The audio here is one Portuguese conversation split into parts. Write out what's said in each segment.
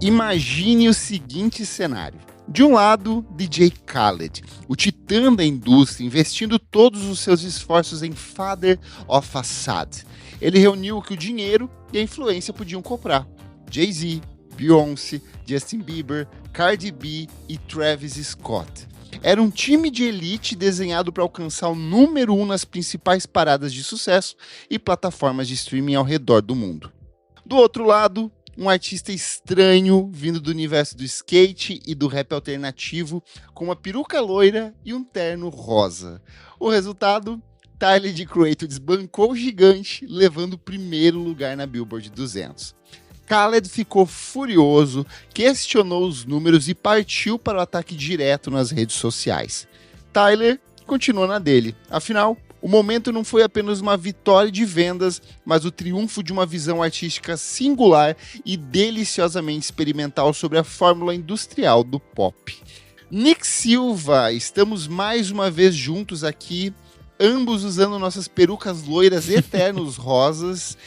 Imagine o seguinte cenário. De um lado, DJ Khaled, o titã da indústria, investindo todos os seus esforços em Father of Assad. Ele reuniu o que o dinheiro e a influência podiam comprar. Jay-Z, Beyoncé, Justin Bieber, Cardi B e Travis Scott. Era um time de elite desenhado para alcançar o número 1 nas principais paradas de sucesso e plataformas de streaming ao redor do mundo. Do outro lado, um artista estranho vindo do universo do skate e do rap alternativo com uma peruca loira e um terno rosa. O resultado? Tyler, The Creator, desbancou o gigante, levando o primeiro lugar na Billboard 200. Khaled ficou furioso, questionou os números e partiu para o ataque direto nas redes sociais. Tyler continuou na dele. Afinal, o momento não foi apenas uma vitória de vendas, mas o triunfo de uma visão artística singular e deliciosamente experimental sobre a fórmula industrial do pop. Nick Silva, estamos mais uma vez juntos aqui, ambos usando nossas perucas loiras eternos rosas.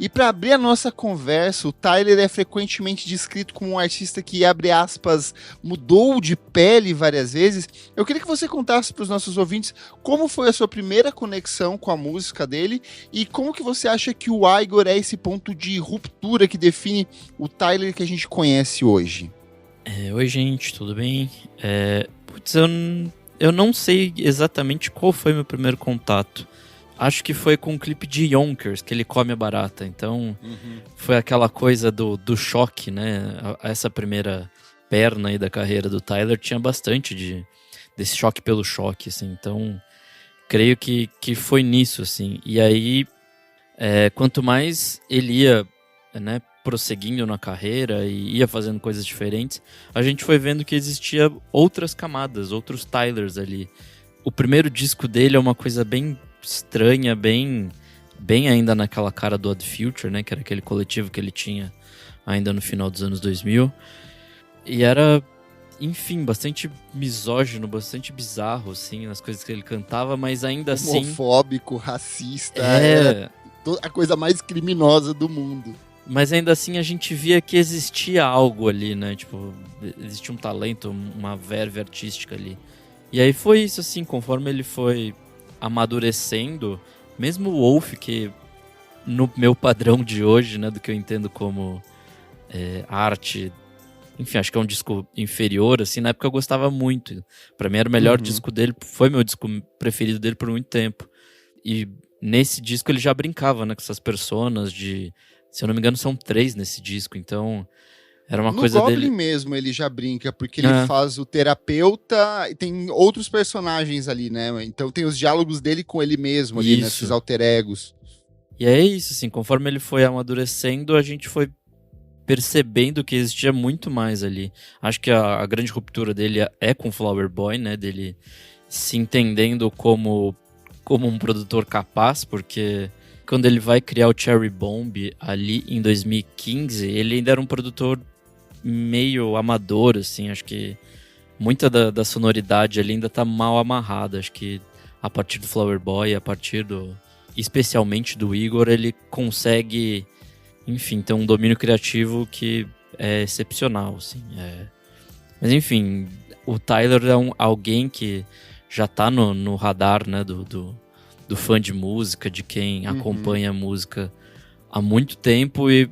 E para abrir a nossa conversa, o Tyler é frequentemente descrito como um artista que, abre aspas, mudou de pele várias vezes. Eu queria que você contasse para os nossos ouvintes como foi a sua primeira conexão com a música dele e como que você acha que o Igor é esse ponto de ruptura que define o Tyler que a gente conhece hoje. Oi, gente, tudo bem? Eu não sei exatamente qual foi meu primeiro contato. Acho que foi com o clipe de Yonkers, que ele come a barata. Então, foi aquela coisa do choque, né? Essa primeira perna aí da carreira do Tyler tinha bastante desse choque pelo choque, assim. Então, creio que foi nisso, assim. E aí, quanto mais ele ia, né, prosseguindo na carreira e ia fazendo coisas diferentes, a gente foi vendo que existia outras camadas, outros Tylers ali. O primeiro disco dele é uma coisa bem estranha, bem ainda naquela cara do Odd Future, né, que era aquele coletivo que ele tinha ainda no final dos anos 2000, e era, enfim, bastante misógino, bastante bizarro, assim, nas coisas que ele cantava, mas ainda assim... Homofóbico, racista, era a coisa mais criminosa do mundo. Mas ainda assim a gente via que existia algo ali, né, tipo, existia um talento, uma verve artística ali. E aí foi isso, assim, conforme ele foi amadurecendo, mesmo o Wolf, que no meu padrão de hoje, né, do que eu entendo como arte, enfim, acho que é um disco inferior, assim, na época eu gostava muito. Pra mim era o melhor disco dele, foi meu disco preferido dele por muito tempo. E nesse disco ele já brincava, né, com essas personas de, se eu não me engano, são 3 nesse disco, então... Era uma coisa Goblin dele mesmo ele já brinca, porque ele faz o terapeuta e tem outros personagens ali, né? Então tem os diálogos dele com ele mesmo ali, nesses alter egos. E é isso, assim, conforme ele foi amadurecendo, a gente foi percebendo que existia muito mais ali. Acho que a grande ruptura dele é com Flower Boy, né? Dele se entendendo como um produtor capaz, porque quando ele vai criar o Cherry Bomb ali em 2015, ele ainda era um produtor meio amador, assim, acho que muita da sonoridade ali ainda tá mal amarrada, acho que a partir do Flower Boy, a partir especialmente do Igor, ele consegue, enfim, ter um domínio criativo que é excepcional, assim, Mas enfim, o Tyler é alguém que já tá no radar, né, do fã de música, de quem acompanha a música há muito tempo, e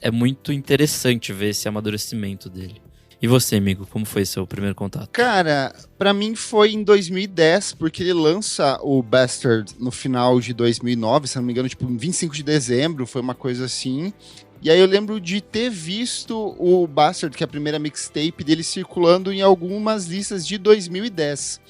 é muito interessante ver esse amadurecimento dele. E você, amigo, como foi seu primeiro contato? Cara, pra mim foi em 2010, porque ele lança o Bastard no final de 2009, se não me engano, tipo, em 25 de dezembro, foi uma coisa assim. E aí eu lembro de ter visto o Bastard, que é a primeira mixtape dele, circulando em algumas listas de 2010.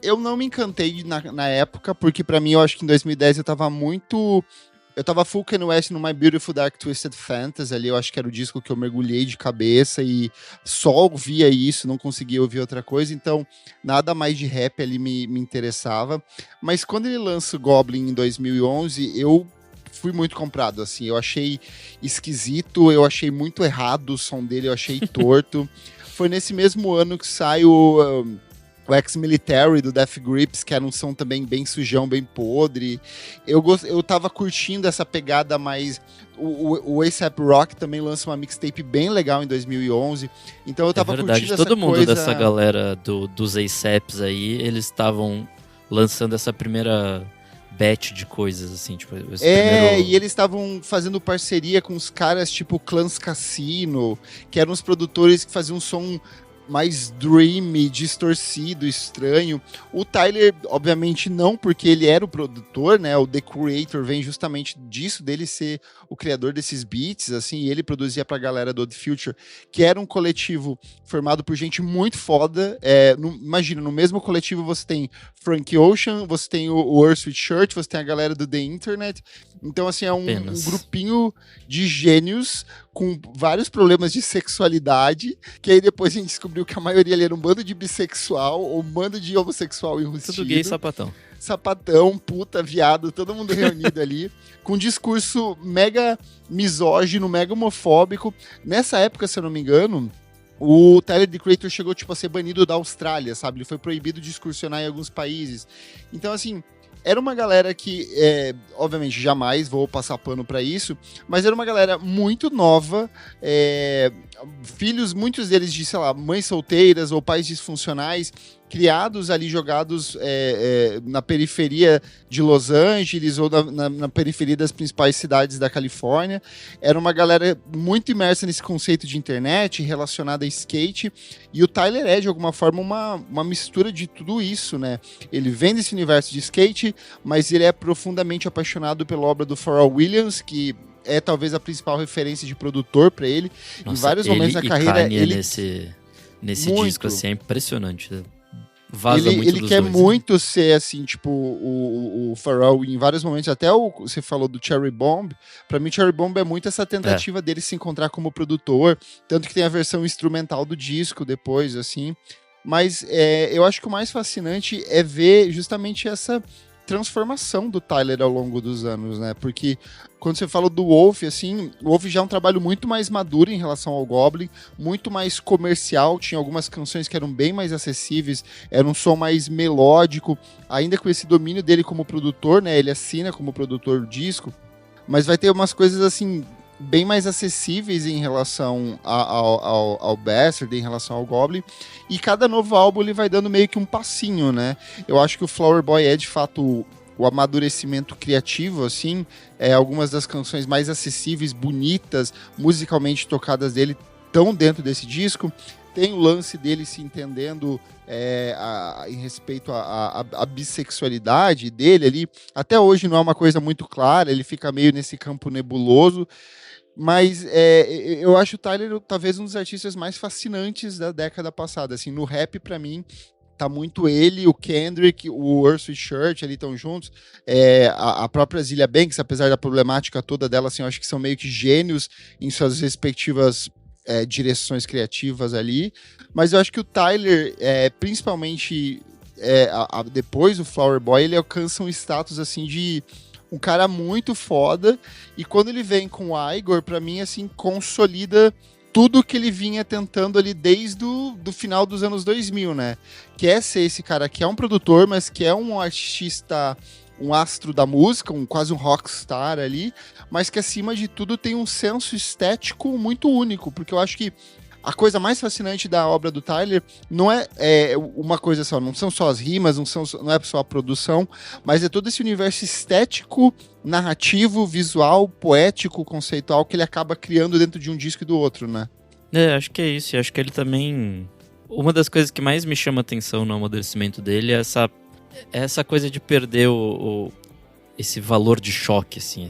Eu não me encantei na época, porque pra mim eu acho que em 2010 eu tava full Kanye West no My Beautiful Dark Twisted Fantasy ali, eu acho que era o disco que eu mergulhei de cabeça e só ouvia isso, não conseguia ouvir outra coisa, então nada mais de rap ali me interessava. Mas quando ele lança o Goblin em 2011, eu fui muito comprado, assim, eu achei esquisito, eu achei muito errado o som dele, eu achei torto. Foi nesse mesmo ano que sai o o Ex-Military do Death Grips, que era um som também bem sujão, bem podre. Eu tava curtindo essa pegada mais... O A$AP Rock também lança uma mixtape bem legal em 2011. Então eu tava curtindo essa todo mundo coisa... dessa galera dos A$APs aí, eles estavam lançando essa primeira batch de coisas, assim, tipo... E eles estavam fazendo parceria com os caras tipo Clans Casino, que eram os produtores que faziam um som mais dreamy, distorcido, estranho. O Tyler, obviamente não, porque ele era o produtor, né? O The Creator vem justamente disso, dele ser o criador desses beats, assim, e ele produzia pra galera do The Future, que era um coletivo formado por gente muito foda. Imagina, no mesmo coletivo você tem Frank Ocean, você tem o Earth Sweatshirt, você tem a galera do The Internet. Então, assim, é um grupinho de gênios com vários problemas de sexualidade, que aí depois a gente descobriu que a maioria ali era um bando de bissexual ou um bando de homossexual enrustido. Tudo gay sapatão. Sapatão, puta, viado, todo mundo reunido ali, com um discurso mega misógino, mega homofóbico. Nessa época, se eu não me engano, o Tyler, The Creator, chegou tipo, a ser banido da Austrália, sabe? Ele foi proibido de excursionar em alguns países. Então, assim... Era uma galera que, obviamente, jamais vou passar pano pra isso, mas era uma galera muito nova, filhos, muitos deles de, sei lá, mães solteiras ou pais disfuncionais, criados ali, jogados na periferia de Los Angeles ou na periferia das principais cidades da Califórnia. Era uma galera muito imersa nesse conceito de internet, relacionada a skate, e o Tyler é, de alguma forma, uma mistura de tudo isso, né? Ele vem desse universo de skate, mas ele é profundamente apaixonado pela obra do Pharrell Williams, que é talvez a principal referência de produtor para ele. Nossa, em vários momentos da carreira, Kanye ele nesse disco assim é impressionante. Vaza muito ele dos quer dois, muito ser assim, tipo o Pharrell em vários momentos, até você falou do Cherry Bomb. Pra mim, Cherry Bomb é muito essa tentativa dele se encontrar como produtor, tanto que tem a versão instrumental do disco depois, assim. Mas eu acho que o mais fascinante é ver justamente essa transformação do Tyler ao longo dos anos, né? Porque quando você fala do Wolf, assim, o Wolf já é um trabalho muito mais maduro em relação ao Goblin, muito mais comercial, tinha algumas canções que eram bem mais acessíveis, era um som mais melódico, ainda com esse domínio dele como produtor, né? Ele assina como produtor do disco, mas vai ter umas coisas, assim, bem mais acessíveis em relação ao Bastard, em relação ao Goblin, e cada novo álbum ele vai dando meio que um passinho, né? Eu acho que o Flower Boy é, de fato, o amadurecimento criativo, assim, algumas das canções mais acessíveis, bonitas, musicalmente tocadas dele, estão dentro desse disco. Tem o lance dele se entendendo em respeito à bissexualidade dele ali. Até hoje não é uma coisa muito clara, ele fica meio nesse campo nebuloso. Mas eu acho o Tyler talvez um dos artistas mais fascinantes da década passada. Assim, no rap, pra mim, tá muito ele, o Kendrick, o Earth Sweatshirt ali estão juntos. A própria Zilia Banks, apesar da problemática toda dela, assim, eu acho que são meio que gênios em suas respectivas direções criativas ali. Mas eu acho que o Tyler, principalmente depois do Flower Boy, ele alcança um status assim de um cara muito foda, e quando ele vem com o Igor, pra mim, assim, consolida tudo que ele vinha tentando ali desde do final dos anos 2000, né? Que é ser esse cara que é um produtor, mas que é um artista, um astro da música, quase um rockstar ali, mas que acima de tudo tem um senso estético muito único, porque eu acho que a coisa mais fascinante da obra do Tyler não é uma coisa só, não são só as rimas, não é só a produção, mas é todo esse universo estético, narrativo, visual, poético, conceitual que ele acaba criando dentro de um disco e do outro, né? Acho que é isso. Acho que ele também... Uma das coisas que mais me chama atenção no amadurecimento dele é essa coisa de perder esse valor de choque, assim,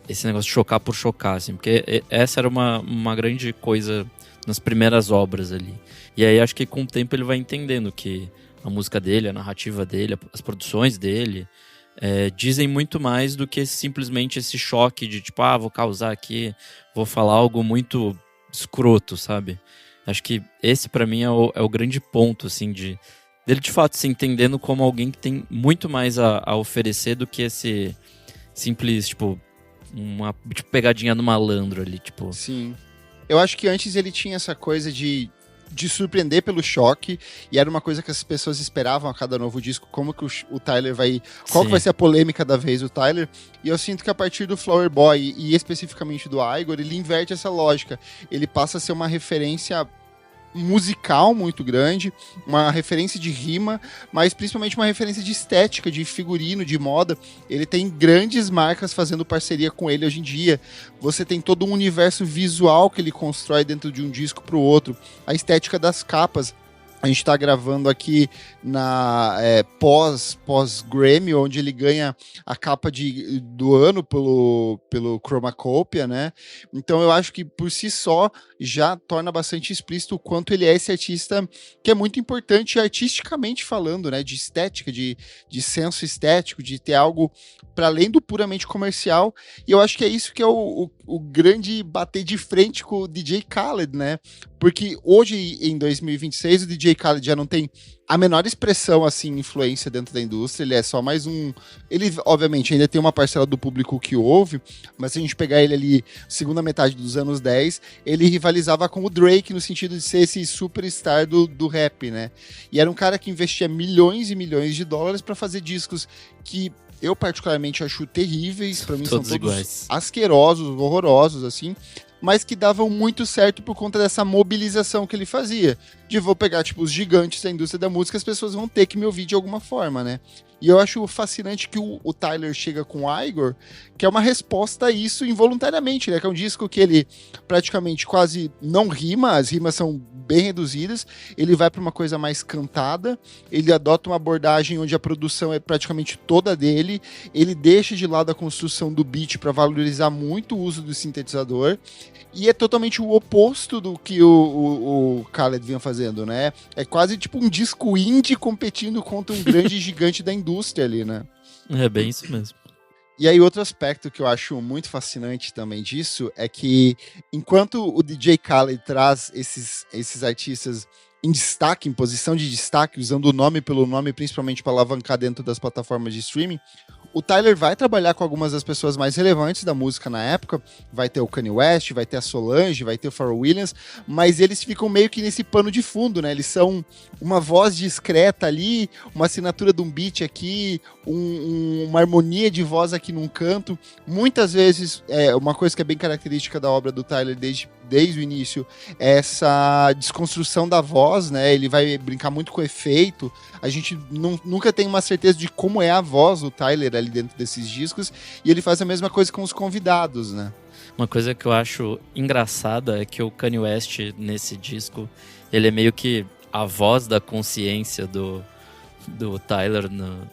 esse negócio de chocar por chocar, assim, porque essa era uma grande coisa nas primeiras obras ali. E aí acho que com o tempo ele vai entendendo que a música dele, a narrativa dele, as produções dele dizem muito mais do que simplesmente esse choque de tipo, vou causar aqui, vou falar algo muito escroto, sabe? Acho que esse pra mim é o grande ponto, assim, dele de fato se entendendo como alguém que tem muito mais a oferecer do que esse simples, tipo, uma pegadinha no malandro ali, tipo. Sim. Eu acho que antes ele tinha essa coisa de de surpreender pelo choque, e era uma coisa que as pessoas esperavam a cada novo disco, como que o Tyler vai... Qual que vai ser a polêmica da vez, o Tyler? E eu sinto que a partir do Flower Boy, e especificamente do Igor, ele inverte essa lógica. Ele passa a ser uma referência musical muito grande, uma referência de rima, mas principalmente uma referência de estética, de figurino, de moda. Ele tem grandes marcas fazendo parceria com ele hoje em dia. Você tem todo um universo visual que ele constrói dentro de um disco para o outro. A estética das capas. A gente está gravando aqui na pós-Grammy, onde ele ganha a capa do ano pelo Chromacopia, né? Então eu acho que por si só já torna bastante explícito o quanto ele é esse artista que é muito importante artisticamente falando, né? De estética, de senso estético, de ter algo para além do puramente comercial. E eu acho que é isso que é o grande bater de frente com o DJ Khaled, né? Porque hoje, em 2026, o DJ Khaled já não tem a menor expressão, assim, influência dentro da indústria. Ele é só mais um... Ele, obviamente, ainda tem uma parcela do público que ouve, mas se a gente pegar ele ali, segunda metade dos anos 10, ele rivalizava com o Drake no sentido de ser esse superstar do rap, né? E era um cara que investia milhões e milhões de dólares para fazer discos que eu particularmente acho terríveis, para mim são todos iguais, asquerosos, horrorosos, assim, mas que davam muito certo por conta dessa mobilização que ele fazia. De vou pegar, tipo, os gigantes da indústria da música, as pessoas vão ter que me ouvir de alguma forma, né? E eu acho fascinante que o Tyler chega com o Igor, que é uma resposta a isso involuntariamente, né? Que é um disco que ele praticamente quase não rima, as rimas são bem reduzidas, ele vai para uma coisa mais cantada, ele adota uma abordagem onde a produção é praticamente toda dele, ele deixa de lado a construção do beat para valorizar muito o uso do sintetizador, e é totalmente o oposto do que o Khaled vinha fazendo, né? É quase tipo um disco indie competindo contra um grande gigante da indústria ali, né? É bem isso mesmo. E aí outro aspecto que eu acho muito fascinante também disso é que enquanto o DJ Khaled traz esses artistas em destaque, em posição de destaque, usando o nome pelo nome, principalmente para alavancar dentro das plataformas de streaming, o Tyler vai trabalhar com algumas das pessoas mais relevantes da música na época. Vai ter o Kanye West, vai ter a Solange, vai ter o Pharrell Williams, mas eles ficam meio que nesse pano de fundo, né? Eles são uma voz discreta ali, uma assinatura de um beat aqui, uma harmonia de voz aqui num canto. Muitas vezes, uma coisa que é bem característica da obra do Tyler desde o início, é essa desconstrução da voz, né? Ele vai brincar muito com efeito. A gente nunca tem uma certeza de como é a voz do Tyler ali dentro desses discos, e ele faz a mesma coisa com os convidados, né? Uma coisa que eu acho engraçada é que o Kanye West, nesse disco, ele é meio que a voz da consciência do Tyler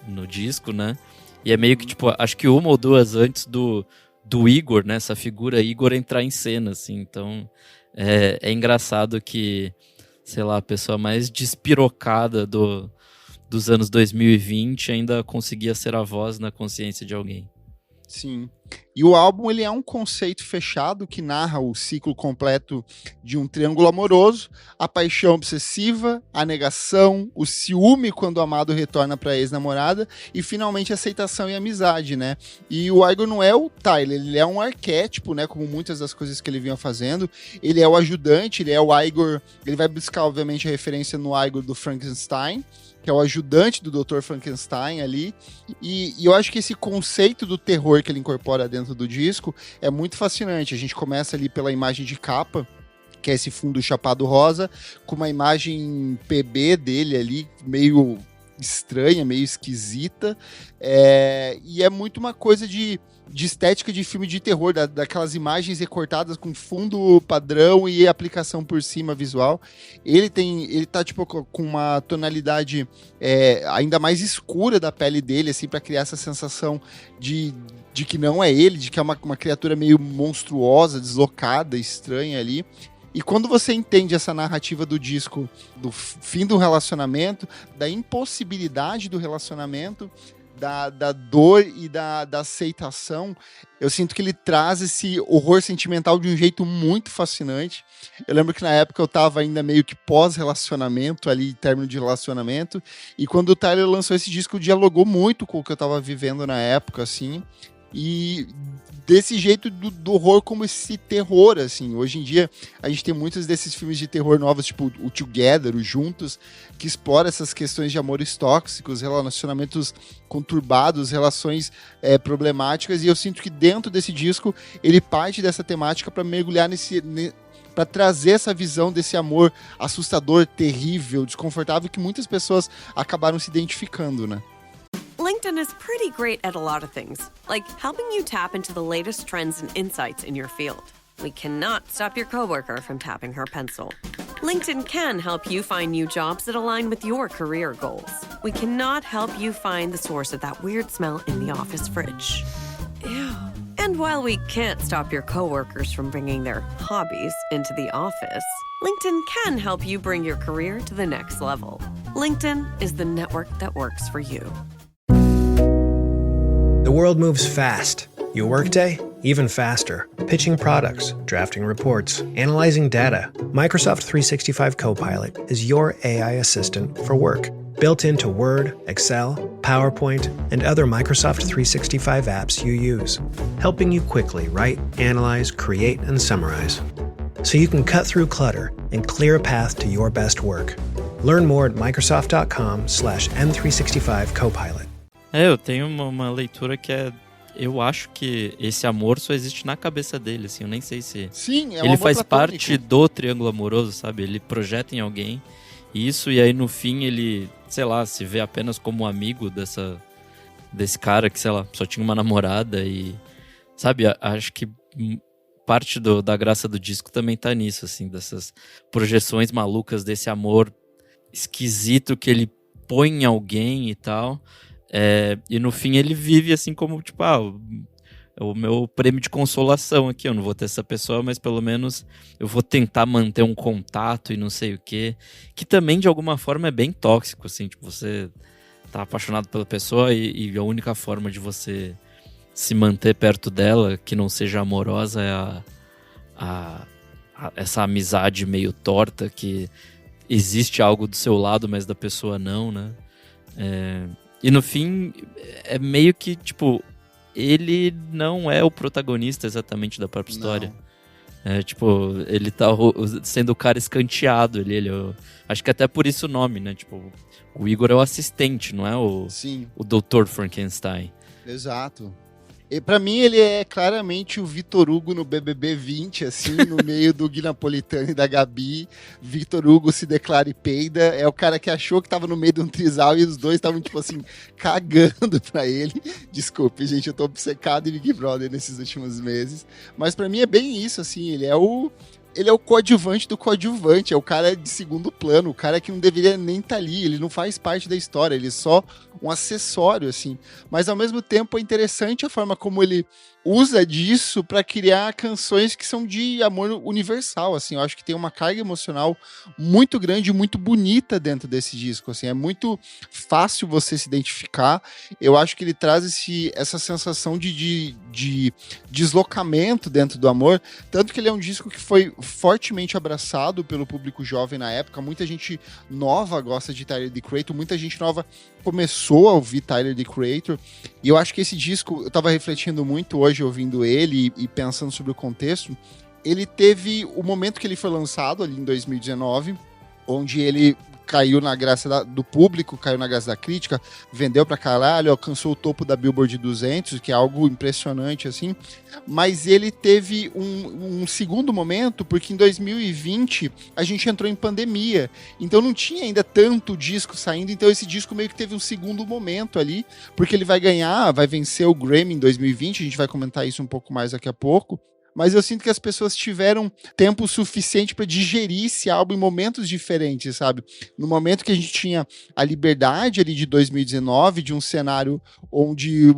no disco, né? E é meio que, tipo, acho que uma ou duas antes do Igor, né? Essa figura Igor entrar em cena, assim. Então, é engraçado que, sei lá, a pessoa mais despirocada dos anos 2020 ainda conseguia ser a voz na consciência de alguém. Sim. E o álbum, ele é um conceito fechado que narra o ciclo completo de um triângulo amoroso, a paixão obsessiva, a negação, o ciúme quando o amado retorna para a ex-namorada e finalmente a aceitação e a amizade, né? E o Igor não é o Tyler, ele é um arquétipo, né? Como muitas das coisas que ele vinha fazendo. Ele é o ajudante, ele é o Igor, ele vai buscar, obviamente, a referência no Igor do Frankenstein, que é o ajudante do Dr. Frankenstein ali, e eu acho que esse conceito do terror que ele incorpora dentro do disco é muito fascinante. A gente começa ali pela imagem de capa, que é esse fundo chapado rosa, com uma imagem PB dele ali, meio estranha, meio esquisita, e é muito uma coisa de estética de filme de terror, daquelas imagens recortadas com fundo padrão e aplicação por cima visual. Ele tá tipo com uma tonalidade ainda mais escura da pele dele, assim, para criar essa sensação de que não é ele, de que é uma criatura meio monstruosa, deslocada, estranha ali. E quando você entende essa narrativa do disco, do fim do relacionamento, da impossibilidade do relacionamento, da dor e da aceitação, eu sinto que ele traz esse horror sentimental de um jeito muito fascinante. Eu lembro que na época eu tava ainda meio que pós-relacionamento, ali, término de relacionamento, e quando o Tyler lançou esse disco, dialogou muito com o que eu tava vivendo na época, assim. e desse jeito do horror como esse terror, assim. Hoje em dia, a gente tem muitos desses filmes de terror novos, tipo o Together, o Juntos, que explora essas questões de amores tóxicos, relacionamentos conturbados, relações problemáticas, e eu sinto que dentro desse disco, ele parte dessa temática para mergulhar para trazer essa visão desse amor assustador, terrível, desconfortável, que muitas pessoas acabaram se identificando, né? LinkedIn is pretty great at a lot of things, like helping you tap into the latest trends and insights in your field. We cannot stop your coworker from tapping her pencil. LinkedIn can help you find new jobs that align with your career goals. We cannot help you find the source of that weird smell in the office fridge. Ew. And while we can't stop your coworkers from bringing their hobbies into the office, LinkedIn can help you bring your career to the next level. LinkedIn is the network that works for you. The world moves fast. Your workday, even faster. Pitching products, drafting reports, analyzing data. Microsoft 365 Copilot is your AI assistant for work. Built into Word, Excel, PowerPoint, and other Microsoft 365 apps you use. Helping you quickly write, analyze, create, and summarize. So you can cut through clutter and clear a path to your best work. Learn more at Microsoft.com/M365Copilot. Eu tenho uma leitura que eu acho que esse amor só existe na cabeça dele, assim, eu nem sei se... Sim, é um ele amor faz platônico. parte do triângulo amoroso, sabe? Ele projeta em alguém isso, e aí no fim ele, sei lá, se vê apenas como um amigo desse cara que, sei lá, só tinha uma namorada e... Sabe, acho que parte da graça do disco também tá nisso, assim, dessas projeções malucas desse amor esquisito que ele põe em alguém e tal... e no fim ele vive assim como, tipo, o meu prêmio de consolação aqui, eu não vou ter essa pessoa, mas pelo menos eu vou tentar manter um contato e não sei o quê, que também de alguma forma é bem tóxico, assim, tipo, você tá apaixonado pela pessoa e a única forma de você se manter perto dela, que não seja amorosa, é essa amizade meio torta, que existe algo do seu lado, mas da pessoa não, né? E no fim, é meio que, tipo, ele não é o protagonista exatamente da própria história. Tipo, ele tá sendo o cara escanteado. Acho que até por isso o nome, né? Tipo, o Igor é o assistente, não é o Dr. Frankenstein. Exato. E pra mim ele é claramente o Vitor Hugo no BBB 20, assim, no meio do Gui Napolitano e da Gabi. Vitor Hugo se declara e peida. É o cara que achou que tava no meio de um trisal e os dois estavam, tipo assim, cagando pra ele. Desculpe, gente, eu tô obcecado em Big Brother nesses últimos meses. Mas pra mim é bem isso, assim, ele é o coadjuvante do coadjuvante, é o cara de segundo plano, o cara que não deveria nem estar ali, ele não faz parte da história, ele é só um acessório, assim. Mas ao mesmo tempo é interessante a forma como ele usa disso para criar canções que são de amor universal, assim. Eu acho que tem uma carga emocional muito grande, muito bonita dentro desse disco, assim. É muito fácil você se identificar. Eu acho que ele traz essa sensação de deslocamento dentro do amor, tanto que ele é um disco que foi fortemente abraçado pelo público jovem na época. Muita gente nova gosta de Tyler, the Creator, muita gente nova começou a ouvir Tyler, the Creator, e eu acho que esse disco, eu tava refletindo muito hoje ouvindo ele e pensando sobre o contexto. Ele teve o momento que ele foi lançado ali em 2019, onde ele caiu na graça do público, caiu na graça da crítica, vendeu pra caralho, alcançou o topo da Billboard 200, que é algo impressionante, assim. Mas ele teve um segundo momento, porque em 2020 a gente entrou em pandemia, então não tinha ainda tanto disco saindo, então esse disco meio que teve um segundo momento ali, porque ele vai vencer o Grammy em 2020, a gente vai comentar isso um pouco mais daqui a pouco. Mas eu sinto que as pessoas tiveram tempo suficiente para digerir esse álbum em momentos diferentes, sabe? No momento que a gente tinha a liberdade ali de 2019, de um cenário onde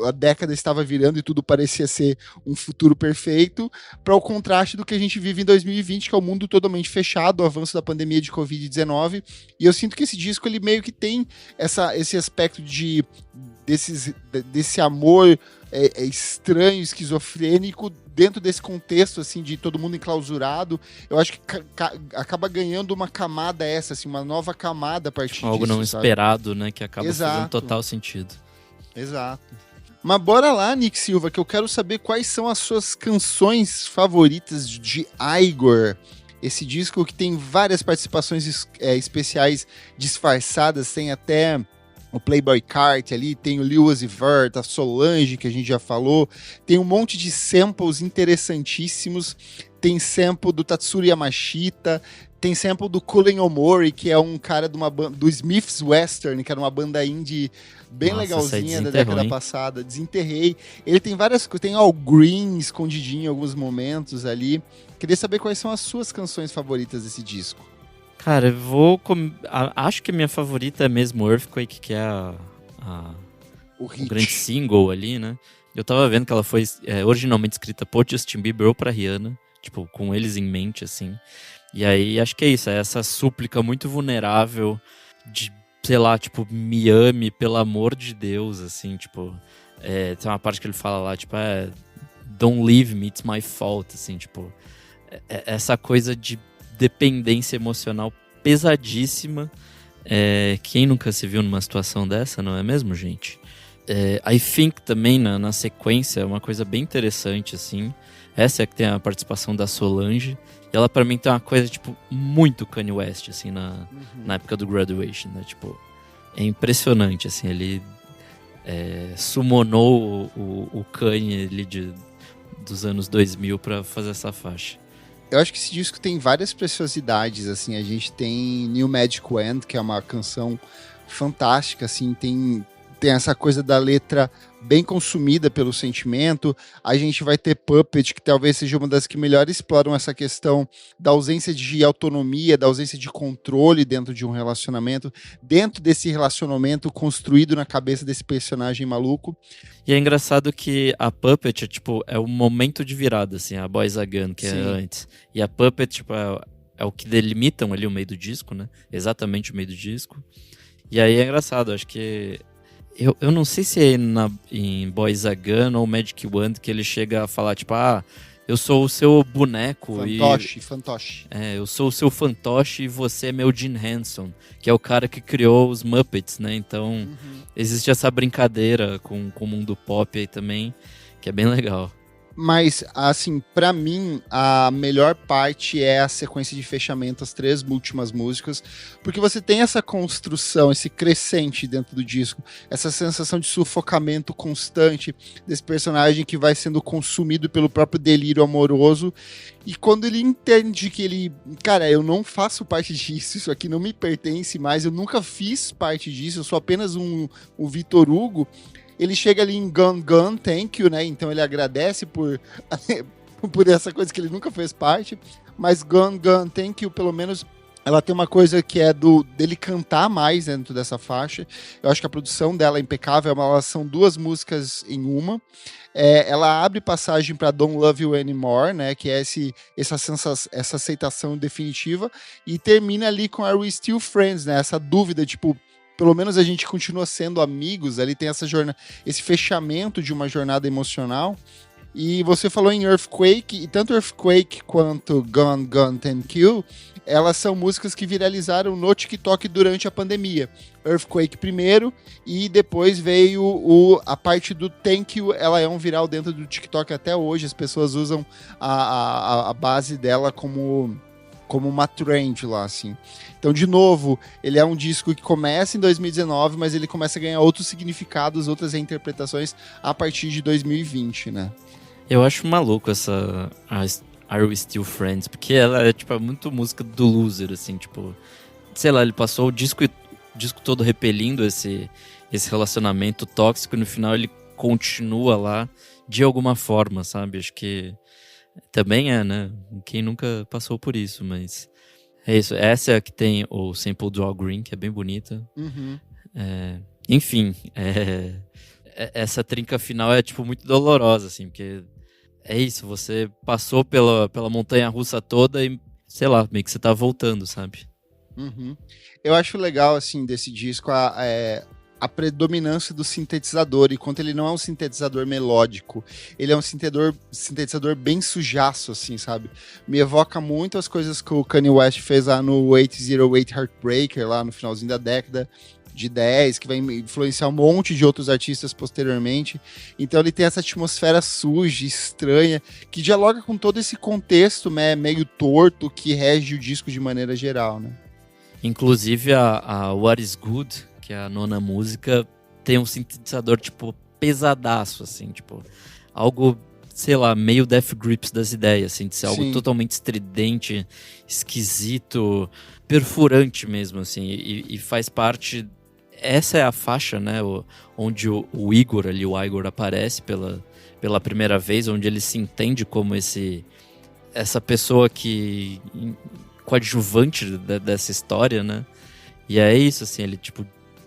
a década estava virando e tudo parecia ser um futuro perfeito, para o contraste do que a gente vive em 2020, que é o mundo totalmente fechado, o avanço da pandemia de Covid-19. E eu sinto que esse disco ele meio que tem esse aspecto desse amor estranho, esquizofrênico, dentro desse contexto, assim, de todo mundo enclausurado. Eu acho que acaba ganhando uma camada assim, uma nova camada a partir disso. Algo não sabe? esperado, né, que acaba Exato. fazendo total sentido. Exato. Mas bora lá, Nick Silva, que eu quero saber quais são as suas canções favoritas de Igor. Esse disco que tem várias participações especiais disfarçadas, tem até o Playboi Carti ali, tem o Lil Uzi Vert, a Solange, que a gente já falou, tem um monte de samples interessantíssimos, tem sample do Tatsuro Yamashita, tem sample do Cullen Omori, que é um cara do Smith's Western, que era uma banda indie bem legalzinha da década passada. Desenterrei. Ele tem várias coisas, tem Al Green escondidinho em alguns momentos ali. Queria saber quais são as suas canções favoritas desse disco. Cara, acho que a minha favorita é mesmo Earthquake, que é o grande single ali, né? Eu tava vendo que ela foi originalmente escrita por Justin Bieber ou pra Rihanna, tipo, com eles em mente, assim. E aí, acho que é isso, é essa súplica muito vulnerável de, sei lá, tipo, me ame, pelo amor de Deus, assim, tipo... tem uma parte que ele fala lá, tipo, don't leave me, it's my fault, assim, tipo... essa coisa de dependência emocional pesadíssima. Quem nunca se viu numa situação dessa, não é mesmo, gente? I Think também, na sequência, é uma coisa bem interessante, assim. Essa é que tem a participação da Solange. E ela, pra mim, tem uma coisa, tipo, muito Kanye West, assim, na época do Graduation, né? Tipo, é impressionante, assim, ele summonou o Kanye ali dos anos 2000 pra fazer essa faixa. Eu acho que esse disco tem várias preciosidades, assim, a gente tem New Magic Wand, que é uma canção fantástica, assim, tem essa coisa da letra bem consumida pelo sentimento. A gente vai ter Puppet, que talvez seja uma das que melhor exploram essa questão da ausência de autonomia, da ausência de controle dentro de um relacionamento, dentro desse relacionamento construído na cabeça desse personagem maluco. E é engraçado que a Puppet é o momento de virada, assim, a Boys Again, que Sim. é antes. E a Puppet, tipo, é o que delimitam ali o meio do disco, né? Exatamente o meio do disco. E aí é engraçado, acho que eu não sei se é em Boys Again ou Magic Wand que ele chega a falar, tipo, eu sou o seu boneco. Fantoche. Eu sou o seu fantoche e você é meu Jim Henson, que é o cara que criou os Muppets, né? Então, existe essa brincadeira com o mundo pop aí também, que é bem legal. Mas, assim, pra mim, a melhor parte é a sequência de fechamento, as 3 últimas músicas, porque você tem essa construção, esse crescente dentro do disco, essa sensação de sufocamento constante desse personagem que vai sendo consumido pelo próprio delírio amoroso, e quando ele entende que cara, eu não faço parte disso, isso aqui não me pertence mais, eu nunca fiz parte disso, eu sou apenas um Vitor Hugo. Ele chega ali em Gun Gun, thank you, né? Então ele agradece por essa coisa que ele nunca fez parte. Mas Gun Gun, thank you, pelo menos ela tem uma coisa que é dele cantar mais dentro dessa faixa. Eu acho que a produção dela é impecável, elas são 2 músicas em uma. Ela abre passagem para Don't Love You Anymore, né? Que é essa aceitação definitiva. E termina ali com Are We Still Friends, né? Essa dúvida, tipo... Pelo menos a gente continua sendo amigos, ali tem esse fechamento de uma jornada emocional. E você falou em Earthquake, e tanto Earthquake quanto Gun Gun Thank You, elas são músicas que viralizaram no TikTok durante a pandemia. Earthquake primeiro, e depois veio a parte do Thank You, ela é um viral dentro do TikTok até hoje, as pessoas usam a base dela como uma trend lá, assim. Então, de novo, ele é um disco que começa em 2019, mas ele começa a ganhar outros significados, outras reinterpretações a partir de 2020, né? Eu acho maluco essa Are We Still Friends, porque ela é, muito música do loser, assim, tipo... Sei lá, ele passou o disco todo repelindo esse relacionamento tóxico, e no final ele continua lá de alguma forma, sabe? Acho que também né? Quem nunca passou por isso, mas... É isso, essa é a que tem o sample do Al Green, que é bem bonita. Enfim, essa trinca final é, muito dolorosa, assim, porque é isso, você passou pela montanha-russa toda e, sei lá, meio que você tá voltando, sabe? Eu acho legal, assim, desse disco a predominância do sintetizador, enquanto ele não é um sintetizador melódico, ele é um sintetizador bem sujaço, assim, sabe? Me evoca muito as coisas que o Kanye West fez lá no 808 Heartbreaker, lá no finalzinho da década, de 10, que vai influenciar um monte de outros artistas posteriormente. Então ele tem essa atmosfera suja, estranha, que dialoga com todo esse contexto, né, meio torto que rege o disco de maneira geral, né? Inclusive a What Is Good, que é a nona música, tem um sintetizador, tipo, pesadaço, assim, tipo, algo, sei lá, meio Death Grips das ideias, assim, de ser algo totalmente estridente, esquisito, perfurante mesmo, assim, e faz parte... Essa é a faixa, né, onde o Igor ali, o Igor aparece pela primeira vez, onde ele se entende como essa pessoa que... coadjuvante dessa história, né, e é isso, assim, ele, tipo,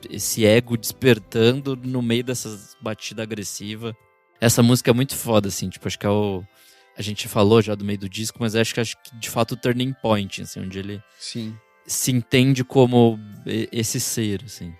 esse ego despertando no meio dessas batidas agressivas. Essa música é muito foda, assim, tipo, acho que é a gente falou já do meio do disco, mas acho que de fato o turning point, assim, onde ele se entende como esse ser, assim.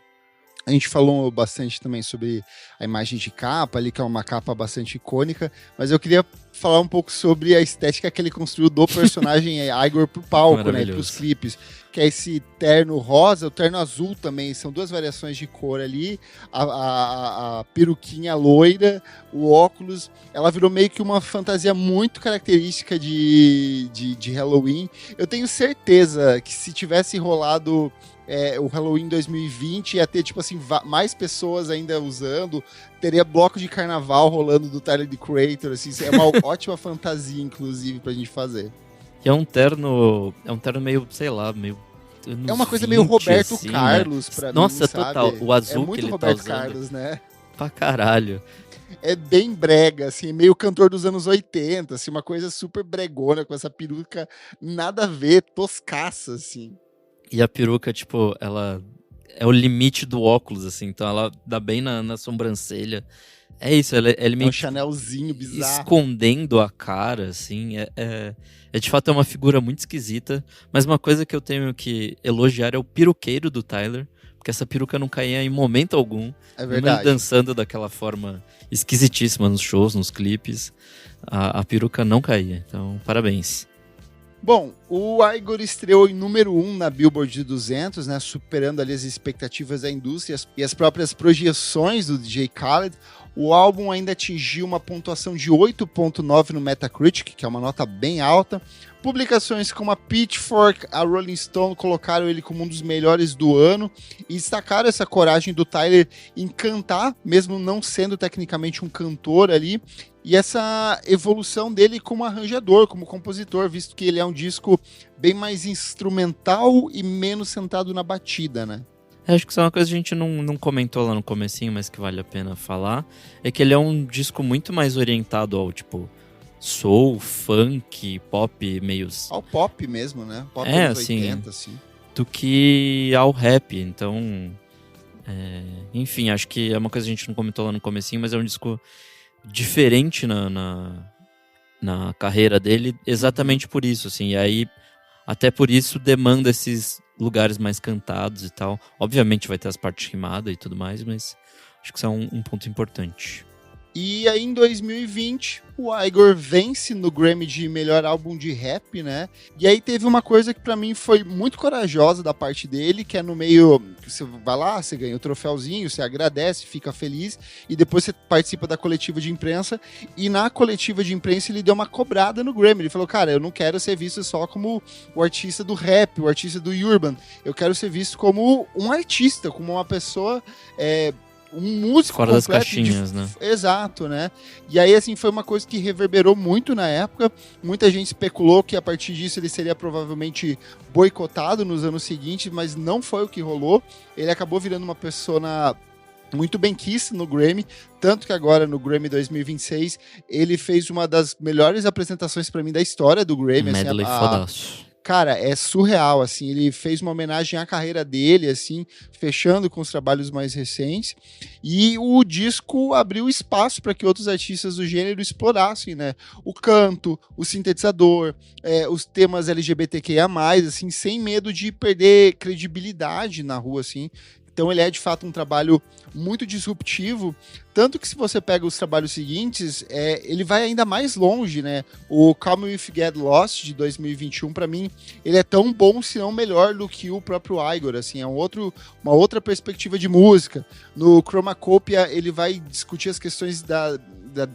A gente falou bastante também sobre a imagem de capa ali, que é uma capa bastante icônica, mas eu queria falar um pouco sobre a estética que ele construiu do personagem Igor pro palco, né, pros clipes, que é esse terno rosa, o terno azul também, são duas variações de cor ali, a peruquinha loira, o óculos, ela virou meio que uma fantasia muito característica de Halloween. Eu tenho certeza que se tivesse rolado o Halloween 2020 ia ter, tipo assim, mais pessoas ainda usando, teria bloco de carnaval rolando do Tyler, the Creator, assim, é uma ótima fantasia, inclusive, pra gente fazer. E é um terno meio, sei lá, meio... É uma coisa meio Roberto assim, Carlos, né? pra Nossa, mim, total, sabe? o azul muito que ele Roberto tá usando. Carlos, né? Pra caralho. É bem brega, assim, meio cantor dos anos 80, assim, uma coisa super bregona, com essa peruca nada a ver, toscaça, assim. E a peruca, tipo, ela é o limite do óculos, assim, então ela dá bem na sobrancelha. É isso, ele meio um Chanelzinho bizarro. Escondendo a cara, assim, de fato é uma figura muito esquisita, mas uma coisa que eu tenho que elogiar é o peruqueiro do Tyler, porque essa peruca não caía em momento algum. É verdade. Ele dançando daquela forma esquisitíssima nos shows, nos clipes, a peruca não caía, então parabéns. Bom, o Igor estreou em número 1 na Billboard 200, né, superando ali as expectativas da indústria e as próprias projeções do DJ Khaled. O álbum ainda atingiu uma pontuação de 8.9 no Metacritic, que é uma nota bem alta. Publicações como a Pitchfork, a Rolling Stone colocaram ele como um dos melhores do ano e destacaram essa coragem do Tyler em cantar, mesmo não sendo tecnicamente um cantor ali, e essa evolução dele como arranjador, como compositor, visto que ele é um disco bem mais instrumental e menos centrado na batida, né? Acho que isso é uma coisa que a gente não comentou lá no comecinho, mas que vale a pena falar, é que ele é um disco muito mais orientado ao, tipo, soul, funk, pop, meio... Ao pop mesmo, né? Pop anos assim, 80, assim. Do que ao rap, então... enfim, acho que é uma coisa que a gente não comentou lá no comecinho, mas é um disco diferente na carreira dele, exatamente por isso, assim, e aí, até por isso, demanda esses lugares mais cantados e tal. Obviamente vai ter as partes rimadas e tudo mais, mas acho que isso é um ponto importante. E aí em 2020, o Igor vence no Grammy de melhor álbum de rap, né? E aí teve uma coisa que pra mim foi muito corajosa da parte dele, que é no meio, você vai lá, você ganha o troféuzinho, você agradece, fica feliz, e depois você participa da coletiva de imprensa, e na coletiva de imprensa ele deu uma cobrada no Grammy, ele falou, cara, eu não quero ser visto só como o artista do rap, o artista do urban, eu quero ser visto como um artista, como uma pessoa... um músico fora das caixinhas, né? Exato, né? E aí, assim, foi uma coisa que reverberou muito na época. Muita gente especulou que a partir disso ele seria provavelmente boicotado nos anos seguintes, mas não foi o que rolou. Ele acabou virando uma persona muito benquista no Grammy, tanto que agora no Grammy 2026 ele fez uma das melhores apresentações pra mim da história do Grammy. Medley fodaço. Cara, é surreal, assim, ele fez uma homenagem à carreira dele, assim, fechando com os trabalhos mais recentes, e o disco abriu espaço para que outros artistas do gênero explorassem, né, o canto, o sintetizador, os temas LGBTQIA+, assim, sem medo de perder credibilidade na rua, assim, Então ele é de fato um trabalho muito disruptivo, tanto que se você pega os trabalhos seguintes, ele vai ainda mais longe, né? O Come If You Get Lost, de 2021, para mim, ele é tão bom, se não melhor, do que o próprio Igor, assim, é uma outra perspectiva de música. No Chromacopia, ele vai discutir as questões da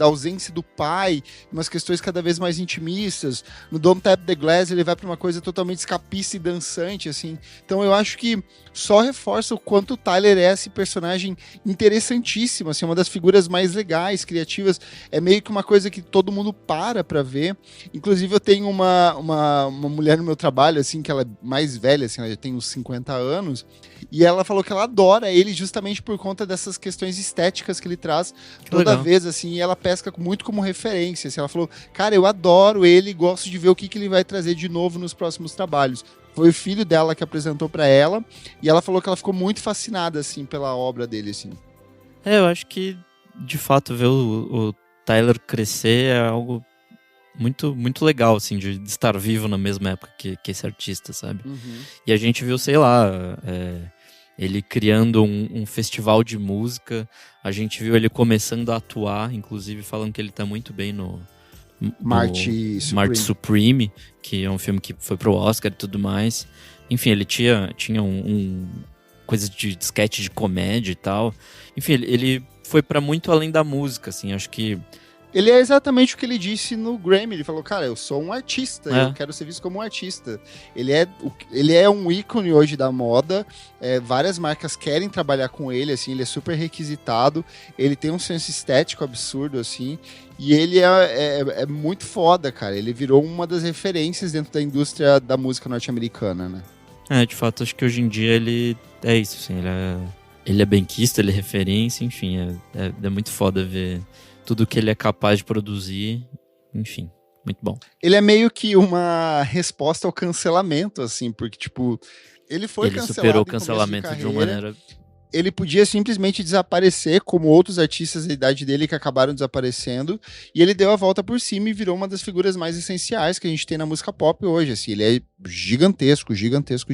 ausência do pai, umas questões cada vez mais intimistas. No Don't Tap the Glass, ele vai para uma coisa totalmente escapista e dançante, assim. Então eu acho que só reforça o quanto o Tyler é esse personagem interessantíssimo, assim, uma das figuras mais legais, criativas. É meio que uma coisa que todo mundo para ver. Inclusive eu tenho uma mulher no meu trabalho, assim, que ela é mais velha, assim, ela já tem uns 50 anos, e ela falou que ela adora ele justamente por conta dessas questões estéticas que ele traz toda vez, assim, e ela pesca muito como referência. Assim, ela falou, cara, eu adoro ele, gosto de ver o que ele vai trazer de novo nos próximos trabalhos. Foi o filho dela que apresentou pra ela, e ela falou que ela ficou muito fascinada, assim, pela obra dele, assim. Eu acho que, de fato, ver o Tyler crescer é algo muito, muito legal, assim, de estar vivo na mesma época que esse artista, sabe? Uhum. E a gente viu, sei lá, ele criando um festival de música, a gente viu ele começando a atuar, inclusive falando que ele tá muito bem no Marty Supreme, que é um filme que foi pro Oscar e tudo mais. Enfim, ele tinha coisa de sketch de comédia e tal. Enfim, ele foi pra muito além da música, assim, acho que... Ele é exatamente o que ele disse no Grammy. Ele falou, cara, eu sou um artista, eu quero ser visto como um artista. Ele é um ícone hoje da moda, várias marcas querem trabalhar com ele, assim, ele é super requisitado, ele tem um senso estético absurdo, assim, e ele é muito foda, cara. Ele virou uma das referências dentro da indústria da música norte-americana, né? De fato, acho que hoje em dia ele é isso, assim, ele é benquista, ele é referência, enfim, é muito foda ver tudo que ele é capaz de produzir, enfim, muito bom. Ele é meio que uma resposta ao cancelamento, assim, porque, tipo, ele superou o cancelamento de uma maneira... Ele podia simplesmente desaparecer, como outros artistas da idade dele que acabaram desaparecendo, e ele deu a volta por cima e virou uma das figuras mais essenciais que a gente tem na música pop hoje, assim, ele é gigantesco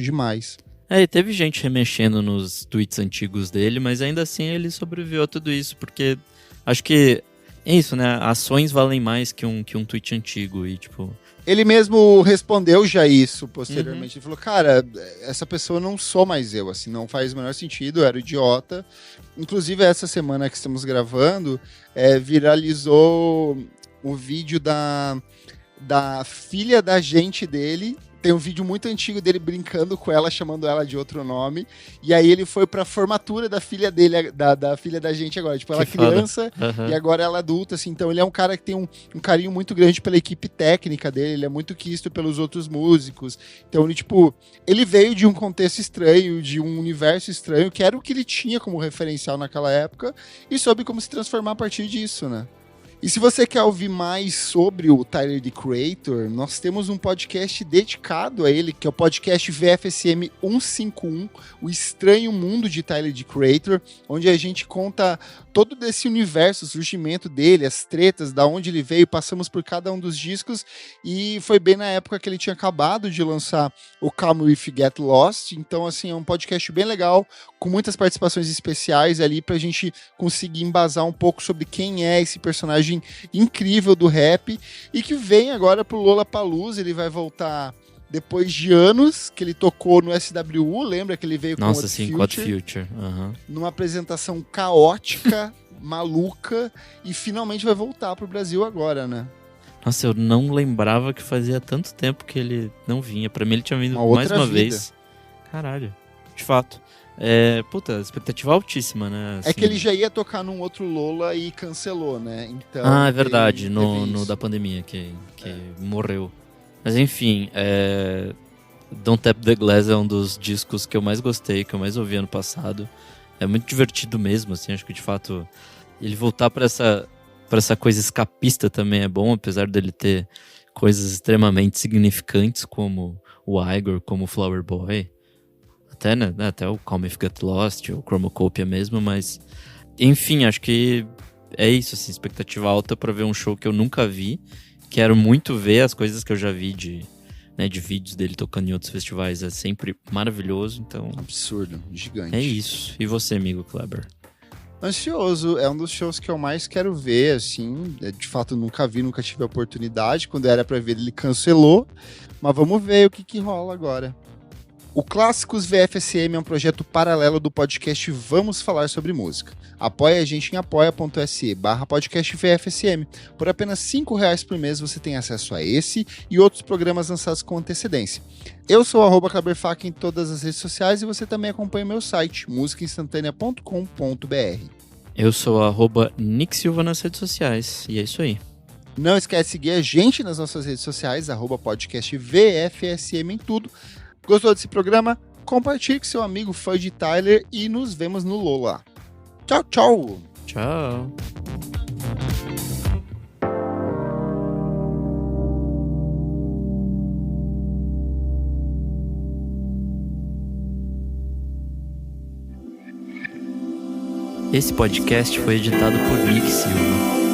demais. E teve gente remexendo nos tweets antigos dele, mas ainda assim ele sobreviveu a tudo isso, porque acho que é isso, né? Ações valem mais que um tweet antigo e, tipo... Ele mesmo respondeu já isso posteriormente. Ele falou, cara, essa pessoa não sou mais eu, assim, não faz o menor sentido, eu era idiota. Inclusive, essa semana que estamos gravando, viralizou o vídeo da filha da gente dele. Tem um vídeo muito antigo dele brincando com ela, chamando ela de outro nome. E aí ele foi pra formatura da filha dele, da filha da gente agora. Tipo, ela é criança e agora ela é adulta, assim. Então ele é um cara que tem um carinho muito grande pela equipe técnica dele. Ele é muito quisto pelos outros músicos. Então ele veio de um contexto estranho, de um universo estranho, que era o que ele tinha como referencial naquela época. E soube como se transformar a partir disso, né? E se você quer ouvir mais sobre o Tyler, the Creator, nós temos um podcast dedicado a ele, que é o podcast VFSM 151, O Estranho Mundo de Tyler, the Creator, onde a gente conta todo desse universo, o surgimento dele, as tretas, da onde ele veio, passamos por cada um dos discos, e foi bem na época que ele tinha acabado de lançar o Come If You Get Lost. Então, assim, é um podcast bem legal, com muitas participações especiais ali pra gente conseguir embasar um pouco sobre quem é esse personagem incrível do rap e que vem agora pro Lollapalooza. Ele vai voltar depois de anos que ele tocou no SWU, lembra que ele veio com o Odd Future, numa apresentação caótica, maluca, e finalmente vai voltar pro Brasil agora, né? Nossa, eu não lembrava que fazia tanto tempo que ele não vinha. Pra mim ele tinha vindo mais uma vez. Caralho, de fato. Expectativa altíssima, né? Assim... É que ele já ia tocar num outro Lola e cancelou, né? Então, é verdade, no da pandemia que morreu. Mas enfim, Don't Tap the Glass é um dos discos que eu mais gostei, que eu mais ouvi ano passado. É muito divertido mesmo, assim, acho que de fato ele voltar pra essa coisa escapista também é bom, apesar dele ter coisas extremamente significantes como o Igor, como o Flower Boy. Até o Come If You Get Lost, o Chromacopia mesmo, mas enfim, acho que é isso, assim, expectativa alta pra ver um show que eu nunca vi. Quero muito ver as coisas que eu já vi de né, de vídeos dele tocando em outros festivais é sempre maravilhoso, então... Absurdo, gigante. É isso. E você, amigo Kleber? Ansioso, é um dos shows que eu mais quero ver, assim, de fato nunca vi, nunca tive a oportunidade, quando era pra ver ele cancelou, mas vamos ver o que rola agora. O Clássicos VFSM é um projeto paralelo do podcast Vamos Falar Sobre Música. Apoie a gente em apoia.se/podcast VFSM. Por apenas R$5 por mês você tem acesso a esse e outros programas lançados com antecedência. Eu sou o @KleberFac em todas as redes sociais e você também acompanha o meu site, musicainstantanea.com.br. Eu sou @Nick Silva nas redes sociais, e é isso aí. Não esquece de seguir a gente nas nossas redes sociais, @podcast VFSM em tudo. Gostou desse programa? Compartilhe com seu amigo fã de Tyler e nos vemos no Lola. Tchau, tchau! Tchau! Esse podcast foi editado por Nick Silva.